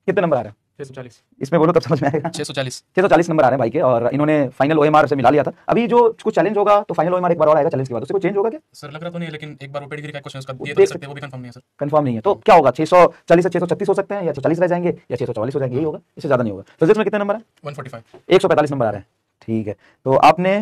कितने नंबर आ रहे हैं? 640। इसमें बोलो तब समझ में आएगा। 640। 640 नंबर आ रहे हैं भाई के, और इन्होंने फाइनल ओएमआर से मिला लिया था। अभी जो कुछ चैलेंज होगा तो फाइनल ओएमआर एक बार और आएगा चैलेंज के बाद, उससे कुछ चेंज होगा क्या? सर लग रहा तो नहीं है, लेकिन एक बार वो पेडिग्री का क्वेश्चन उसका दिए तो दे सकते हैं, वो भी कंफर्म नहीं है सर। कंफर्म नहीं है तो क्या होगा? 640 से 636 हो सकते हैं, या 640 रह जाएंगे, या 644 हो जाएंगे, यही होगा, इससे ज्यादा नहीं होगा। फिजिक्स में कितने नंबर है? 145। 145 नंबर आ रहे हैं, ठीक है। तो आपने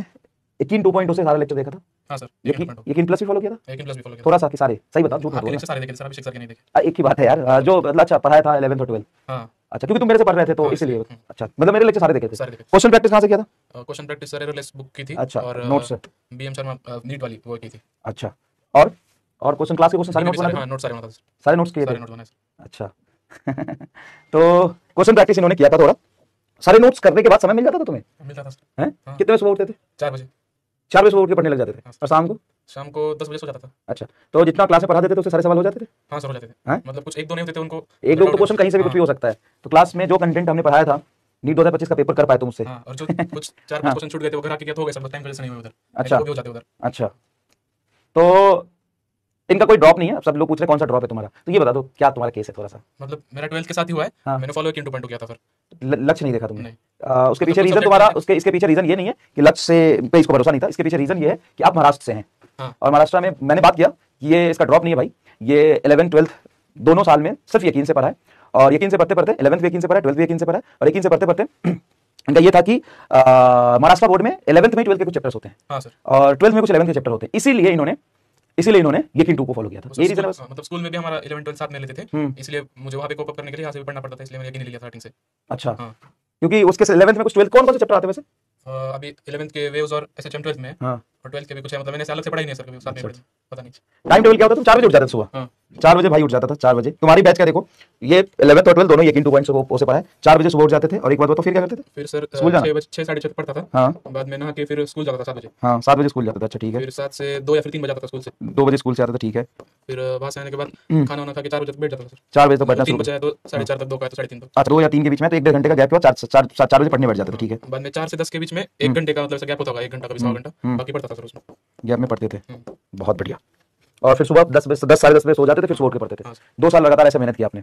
यकीन 2.0 से सारा लेक्चर देखा था? हाँ सर। यकीन प्लस भी फॉलो किया था? यकीन प्लस भी फॉलो किया। थोड़ा सा कि सारे? सही बताओ, झूठ मत आपके बोलना। लेक्चर सारे देखे सर, अभिषेक सर के नहीं देखे। एक ही बात है यार, जो मतलब अच्छा पढ़ाया था 11th और 12th। हाँ अच्छा, क्योंकि तुम मेरे से पढ़ रहे थे तो इसीलिए। अच्छा, मतलब मेरे लेक्चर सारे देखे थे। सारे देखे। क्वेश्चन प्रैक्टिस कहाँ से किया था? Question practice sir errorless book की थी। अच्छा, और नोट्स से? बीएम शर्मा नीट वाली वो की थी। अच्छा, और क्वेश्चन क्लास के क्वेश्चन सारे नोट्स बनाए थे? हाँ, नोट्स सारे बनाता था। सारे नोट्स किए थे? सारे नोट्स बनाए सर। अच्छा तो क्वेश्चन प्रैक्टिस इन्होंने किया था थोड़ा, सारे नोट्स करने के बाद समय मिल जाता था तुम्हें? मिलता था सर। हैं? हाँ। कितने बजे सुबह उठते थे? 4 बजे। 4 बजे सुबह उठ के पढ़ने लग जाते थे? हाँ। और शाम को? शाम को 10 बजे सो जाता था। अच्छा, तो जितना क्लास में पढ़ा देते थे उससे सारे सवाल हो जाते थे? हाँ सर, हो जाते हैं? थे। मतलब कुछ एक दो नहीं होते थे उनको, एक दो तो क्वेश्चन कहीं से भी कुछ भी हो सकता है। तो क्लास में जो कंटेंट हमने पढ़ाया था, नीट 2025 का पेपर कर पाए तुम उससे? हाँ, और जो कुछ 4-5 क्वेश्चन छूट गए थे वो घर आके किया तो हो गए सर, टाइम की वजह से नहीं हुए उधर। अच्छा। वो भी हो जाते उधर। अच्छा, तो इनका कोई ड्रॉप नहीं है? सब लोग पूछ रहे हैं कौन सा ड्रॉप है तुम्हारा, तो ये बता दो क्या तुम्हारा केस है थोड़ा सा। मतलब मेरा 12th के साथ ही हुआ है। हाँ। मैंने फॉलो किया 2.2 किया था सर। लक्ष्य नहीं देखा तुमने? नहीं। उसके मतलब पीछे कुछ रीजन subject तुम्हारा, में- इसके पीछे रीजन ये नहीं है कि लक्ष्य से पे इसको भरोसा नहीं था, इसके पीछे रीजन ये है कि आप महाराष्ट्र से हैं। हाँ। और महाराष्ट्र में मैंने बात किया कि ये इसका ड्रॉप नहीं है भाई, ये 11th 12th दोनों साल में सिर्फ यकीन से पढ़ा है, और यकीन से पढ़ते पढ़ते 11th भी यकीन से पढ़ा है, 12th भी यकीन से पढ़ा है, और यकीन से पढ़ते पढ़ते इनका ये था कि महाराष्ट्र बोर्ड में 11th में 12th के कुछ चैप्टर्स होते हैं। हाँ सर। और 12th में कुछ 11th के चैप्टर होते हैं, इसीलिए इन्होंने यकीन 2 को फॉलो किया था। ये रीजन है बस। मतलब स्कूल में भी हमारा 11 12 साथ में लेते थे, इसलिए मुझे वहाँ पे कोप अप करने के लिए यहाँ से भी पढ़ना पड़ता था, इसलिए मैंने यकीन नहीं लिया था 13 से। अच्छा। हाँ। क्योंकि उसके 11th में कुछ 12th कौन से चैप्टर आते हैं वैसे? अभी 11th के वेव्स और एसएचएम 12th में है। हाँ। और 12th के भी कुछ है, मतलब मैंने अलग से पढ़ा ही नहीं है सर, कभी साथ में पढ़ा, पता नहीं। टाइम टेबल क्या होता है? तुम 4 बजे उठ जाते थे सुबह? हाँ। 4 बजे भाई उठ जाता था, 4 बजे। तुम्हारी बैच का देखो, ये 11th और 12th दोनों यकीन 2.0 से पढ़ा है। 4 बजे सुबह उठ जाते थे, और एक बात बताओ फिर क्या करते थे? फिर सर स्कूल जाना? 6 बजे 6 साढ़े 6 तक पढ़ता था। हाँ। बाद में नहा के फिर स्कूल जाता था 7 बजे। हाँ, 7 बजे स्कूल जाता था। अच्छा, ठीक है। फिर 7 से 2 या फिर 3 बजे आता था स्कूल से। 2 बजे स्कूल से आता था, ठीक है। फिर वहाँ से आने के बाद खाना वाना खा के 4 बजे तक बैठ जाता था सर। 4 बजे तक पढ़ना 3 शुरू? बजे है तो 4:30 तक, 2 का है तो 3:30 तक। अच्छा, 2 या 3 के बीच में तो 1-1.5 घंटे का गैप हुआ, 4 बजे पढ़ने बैठ जाते थे, ठीक है। बाद में 4 से 10 के बीच में 1 घंटे का मतलब गैप होता होगा, 1 घंटा कभी 1.25 घंटा, बाकी पढ़ता था सर उसमें। गैप में पढ़ते थे, बहुत बढ़िया। और फिर सुबह 10 साढ़े 10 बजे सो जाते थे, फिर सुबह उठ के पढ़ते थे। हाँ। 2 साल लगातार ऐसे मेहनत की आपने?